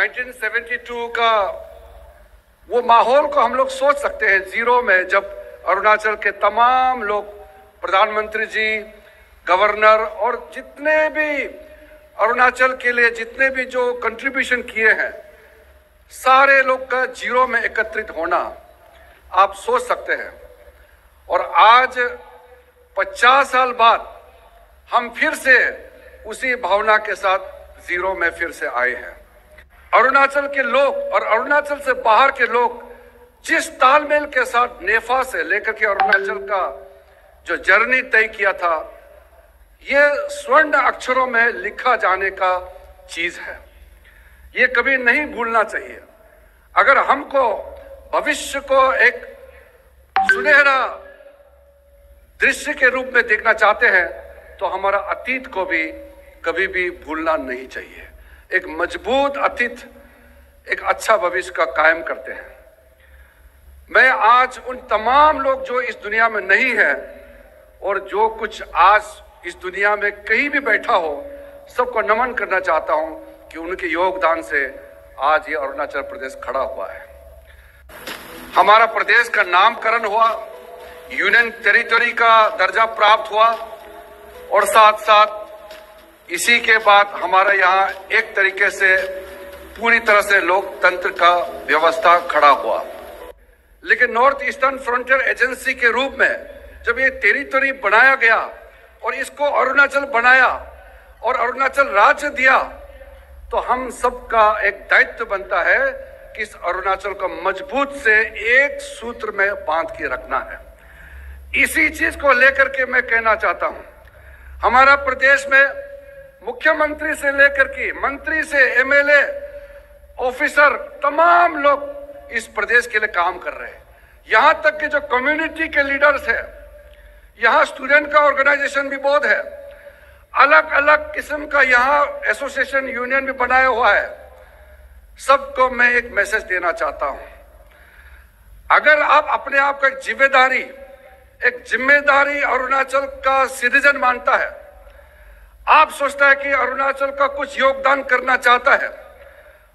1972 का वो माहौल को हम लोग सोच सकते हैं, जीरो में, जब अरुणाचल के तमाम लोग, प्रधानमंत्री जी, गवर्नर और जितने भी अरुणाचल के लिए जितने भी जो कंट्रीब्यूशन किए हैं, सारे लोग का जीरो में एकत्रित होना आप सोच सकते हैं। और आज 50 साल बाद हम फिर से उसी भावना के साथ जीरो में फिर से आए हैं। अरुणाचल के लोग और अरुणाचल से बाहर के लोग जिस तालमेल के साथ नेफा से लेकर के अरुणाचल का जो जर्नी तय किया था, ये स्वर्ण अक्षरों में लिखा जाने का चीज है। ये कभी नहीं भूलना चाहिए। अगर हमको भविष्य को एक सुनहरा दृश्य के रूप में देखना चाहते हैं तो हमारा अतीत को भी कभी भी भूलना नहीं चाहिए। एक मजबूत अतीत एक अच्छा भविष्य का कायम करते हैं। मैं आज उन तमाम लोग जो इस दुनिया में नहीं है और जो कुछ आज इस दुनिया में कहीं भी बैठा हो, सबको नमन करना चाहता हूं कि उनके योगदान से आज ये अरुणाचल प्रदेश खड़ा हुआ है। हमारा प्रदेश का नामकरण हुआ, यूनियन टेरिटरी का दर्जा प्राप्त हुआ और साथ साथ इसी के बाद हमारा यहाँ एक तरीके से पूरी तरह से लोकतंत्र का व्यवस्था खड़ा हुआ। लेकिन नॉर्थ ईस्टर्न फ्रंटियर एजेंसी के रूप में जब ये टेरिटरी बनाया गया और इसको अरुणाचल बनाया और अरुणाचल राज्य दिया, तो हम सबका एक दायित्व बनता है कि इस अरुणाचल को मजबूत से एक सूत्र में बांध के रखना है। इसी चीज को लेकर के मैं कहना चाहता हूं, हमारा प्रदेश में मुख्यमंत्री से लेकर के मंत्री से एमएलए ऑफिसर तमाम लोग इस प्रदेश के लिए काम कर रहे हैं। यहां तक कि जो कम्युनिटी के लीडर्स है, यहां स्टूडेंट का ऑर्गेनाइजेशन भी बहुत है, अलग अलग किस्म का यहाँ एसोसिएशन यूनियन भी बनाया हुआ है। सबको मैं एक मैसेज देना चाहता हूं, अगर आप अपने आप को एक जिम्मेदारी अरुणाचल का सिटीजन मानता है, आप सोचता है कि अरुणाचल का कुछ योगदान करना चाहता है,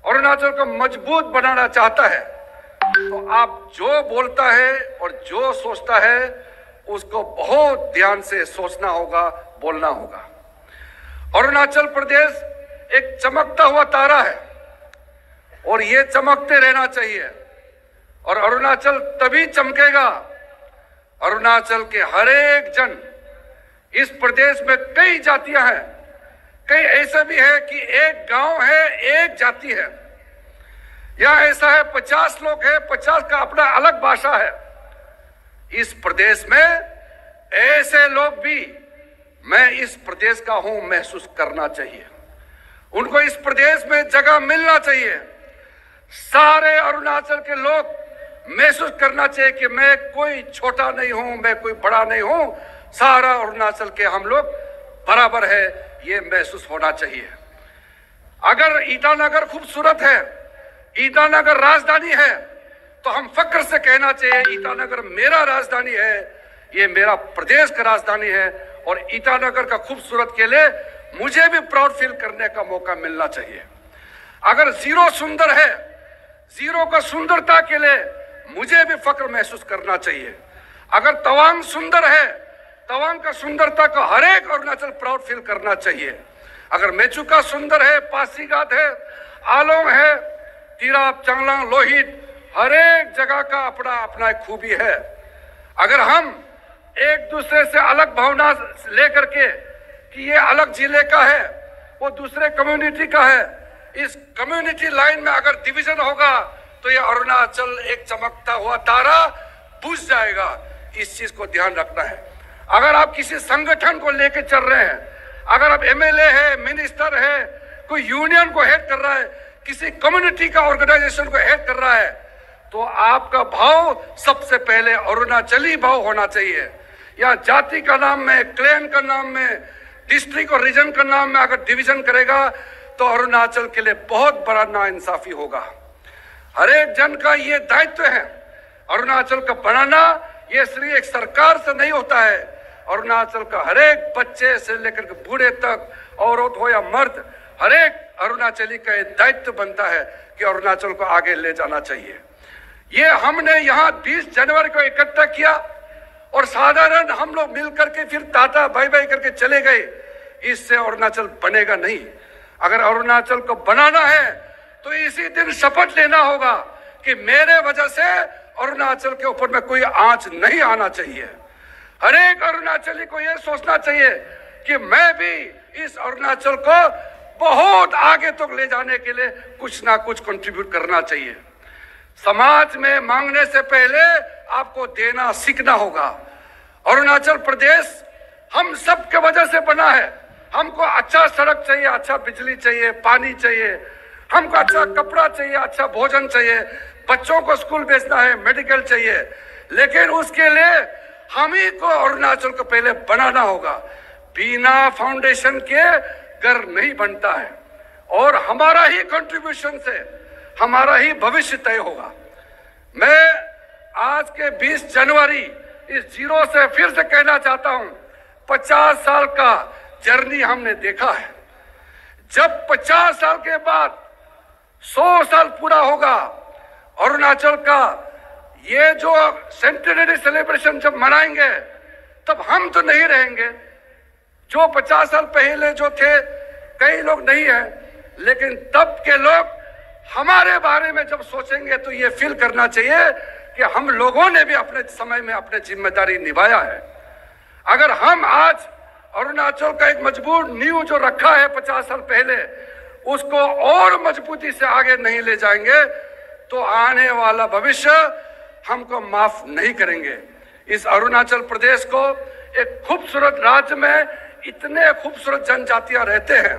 अरुणाचल को मजबूत बनाना चाहता है, तो आप जो बोलता है और जो सोचता है उसको बहुत ध्यान से सोचना होगा, बोलना होगा। अरुणाचल प्रदेश एक चमकता हुआ तारा है और ये चमकते रहना चाहिए। और अरुणाचल तभी चमकेगा, अरुणाचल के हर एक जन, इस प्रदेश में कई जातियां हैं, कई ऐसा भी है कि एक गांव है, एक जाति है, या ऐसा है 50 लोग हैं, 50 का अपना अलग भाषा है। इस प्रदेश में ऐसे लोग भी मैं इस प्रदेश का हूं महसूस करना चाहिए, उनको इस प्रदेश में जगह मिलना चाहिए। सारे अरुणाचल के लोग महसूस करना चाहिए कि मैं कोई छोटा नहीं हूं, मैं कोई बड़ा नहीं हूं, सारा अरुणाचल के हम लोग बराबर है, ये महसूस होना चाहिए। अगर ईटानगर खूबसूरत है, ईटानगर राजधानी है, तो हम फक्र से कहना चाहिए ईटानगर मेरा राजधानी है, ये मेरा प्रदेश का राजधानी है और ईटानगर का खूबसूरत के लिए मुझे भी प्राउड फील करने का मौका मिलना चाहिए। अगर जीरो सुंदर है, जीरो का सुंदरता के लिए मुझे भी फक्र महसूस करना चाहिए। अगर तवांग सुंदर है, तवांग का सुंदरता को हर एक अरुणाचल प्राउड फील करना चाहिए। अगर मेचुका सुंदर है, पासीघाट है, आलोंग है, तिराप, चांगलांग, लोहित, हर एक जगह का अपना अपना एक खूबी है। अगर हम एक दूसरे से अलग भावना लेकर के कि ये अलग जिले का है, वो दूसरे कम्युनिटी का है, इस कम्युनिटी लाइन में अगर डिवीजन होगा तो ये अरुणाचल एक चमकता हुआ तारा बुझ जाएगा। इस चीज को ध्यान रखना है। अगर आप किसी संगठन को लेकर चल रहे हैं, अगर आप एमएलए है, मिनिस्टर है, कोई यूनियन को हेड कर रहा है, किसी कम्युनिटी का ऑर्गेनाइजेशन को हेड कर रहा है, तो आपका भाव सबसे पहले अरुणाचली भाव होना चाहिए। या जाति का नाम में, क्लैन का नाम में, डिस्ट्रिक्ट और रीजन का नाम में अगर डिवीजन करेगा तो अरुणाचल के लिए बहुत बड़ा नाइंसाफी होगा। हर एक जन का ये दायित्व है अरुणाचल का बनाना। ये सिर्फ एक सरकार से नहीं होता है, अरुणाचल का हर एक बच्चे से लेकर के बूढ़े तक, औरत हो या मर्द, हर एक अरुणाचली का दायित्व बनता है कि अरुणाचल को आगे ले जाना चाहिए। ये हमने यहाँ 20 जनवरी को इकट्ठा किया और साधारण हम लोग मिलकर के फिर टाटा बाय बाय करके चले गए, इससे अरुणाचल बनेगा नहीं। अगर अरुणाचल को बनाना है तो इसी दिन शपथ लेना होगा कि मेरे वजह से अरुणाचल के ऊपर में कोई आंच नहीं आना चाहिए। हर एक अरुणाचली को यह सोचना चाहिए कि मैं भी इस अरुणाचल को बहुत आगे तक ले जाने के लिए कुछ ना कुछ कंट्रीब्यूट करना चाहिए। समाज में मांगने से पहले आपको देना सीखना होगा। अरुणाचल प्रदेश हम सब के वजह से बना है। हमको अच्छा सड़क चाहिए, अच्छा बिजली चाहिए, पानी चाहिए, हमको अच्छा कपड़ा चाहिए, अच्छा भोजन चाहिए, बच्चों को स्कूल भेजना है, मेडिकल चाहिए, लेकिन उसके लिए हम ही को अरुणाचल को पहले बनाना होगा। बिना फाउंडेशन के घर नहीं बनता है और हमारा ही कंट्रीब्यूशन से हमारा ही भविष्य तय होगा। मैं आज के 20 जनवरी इस जीरो से फिर से कहना चाहता हूं, 50 साल का जर्नी हमने देखा है। जब 50 साल के बाद 100 साल पूरा होगा अरुणाचल का, ये जो सेंटेनरी सेलिब्रेशन जब मनाएंगे तब हम तो नहीं रहेंगे। जो 50 साल पहले जो थे कई लोग नहीं है, लेकिन तब के लोग हमारे बारे में जब सोचेंगे तो ये फील करना चाहिए कि हम लोगों ने भी अपने समय में अपनी जिम्मेदारी निभाया है। अगर हम आज अरुणाचल का एक मजबूत नींव जो रखा है 50 साल पहले, उसको और मजबूती से आगे नहीं ले जाएंगे तो आने वाला भविष्य हमको माफ नहीं करेंगे। इस अरुणाचल प्रदेश को एक खूबसूरत राज्य में इतने खूबसूरत जनजातियां रहते हैं,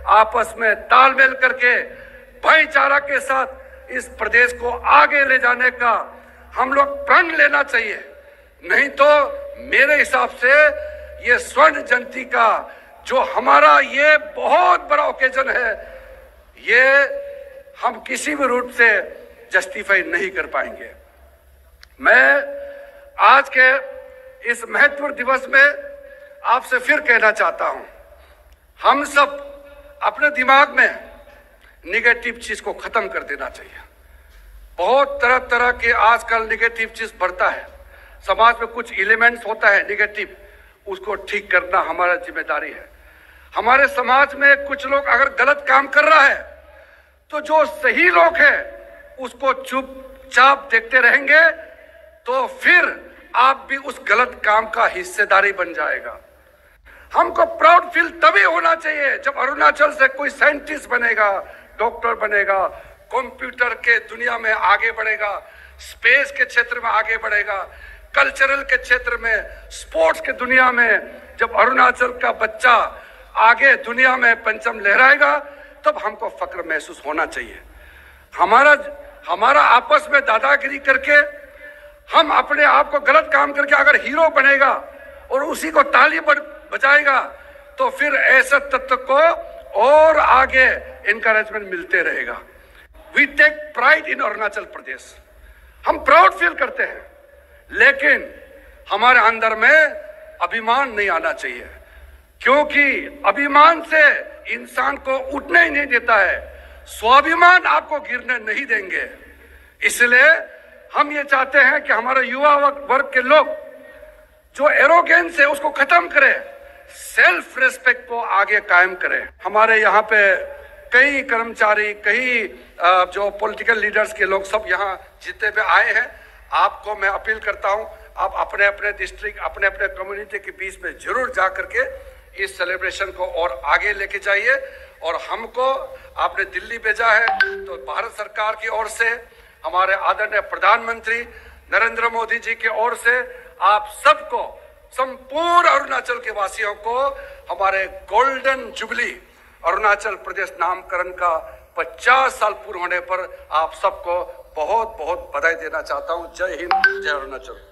आपस में तालमेल करके भाईचारा के साथ इस प्रदेश को आगे ले जाने का हम लोग प्रण लेना चाहिए। नहीं तो मेरे हिसाब से ये स्वर्ण जयंती का जो हमारा ये बहुत बड़ा ओकेजन है, ये हम किसी भी रूप से जस्टिफाई नहीं कर पाएंगे। मैं आज के इस महत्वपूर्ण दिवस में आपसे फिर कहना चाहता हूं, हम सब अपने दिमाग में निगेटिव चीज को खत्म कर देना चाहिए। बहुत तरह तरह के आजकल निगेटिव चीज बढ़ता है, समाज में कुछ एलिमेंट्स होता है निगेटिव, उसको ठीक करना हमारा जिम्मेदारी है। हमारे समाज में कुछ लोग अगर गलत काम कर रहा है तो जो सही लोग हैं उसको चुपचाप देखते रहेंगे तो फिर आप भी उस गलत काम का हिस्सेदारी बन जाएगा। हमको प्राउड फील तभी होना चाहिए जब अरुणाचल से कोई साइंटिस्ट बनेगा, डॉक्टर बनेगा, कंप्यूटर के दुनिया में आगे बढ़ेगा, स्पेस के क्षेत्र में आगे बढ़ेगा, कल्चरल के क्षेत्र में, स्पोर्ट्स के दुनिया में जब अरुणाचल का बच्चा आगे दुनिया में परचम लहराएगा तब हमको फक्र महसूस होना चाहिए। हमारा आपस में दादागिरी करके हम अपने आप को गलत काम करके अगर हीरो बनेगा और उसी को ताली बजाएगा तो फिर ऐसे तत्व को और आगे एनकरेजमेंट मिलते रहेगा। We take pride in Arunachal Pradesh, हम प्राउड फील करते हैं, लेकिन हमारे अंदर में अभिमान नहीं आना चाहिए, क्योंकि अभिमान से इंसान को उठने ही नहीं देता है, स्वाभिमान आपको गिरने नहीं देंगे। इसलिए हम ये चाहते हैं कि हमारे युवा वर्ग के लोग जो एरोगेंस है उसको खत्म करें, सेल्फ रेस्पेक्ट को आगे कायम करें। हमारे यहाँ पे कई कर्मचारी, कई जो पॉलिटिकल लीडर्स के लोग सब यहाँ जितने पे आए हैं, आपको मैं अपील करता हूँ आप अपने अपने डिस्ट्रिक्ट, अपने अपने कम्युनिटी के बीच में जरूर जा करके इस सेलिब्रेशन को और आगे लेके जाइए। और हमको आपने दिल्ली भेजा है तो भारत सरकार की ओर से, हमारे आदरणीय प्रधानमंत्री नरेंद्र मोदी जी की ओर से आप सबको, संपूर्ण अरुणाचल के वासियों को हमारे गोल्डन जुबली अरुणाचल प्रदेश नामकरण का 50 साल पूर्ण होने पर आप सबको बहुत बहुत बधाई देना चाहता हूं। जय हिंद, जय अरुणाचल।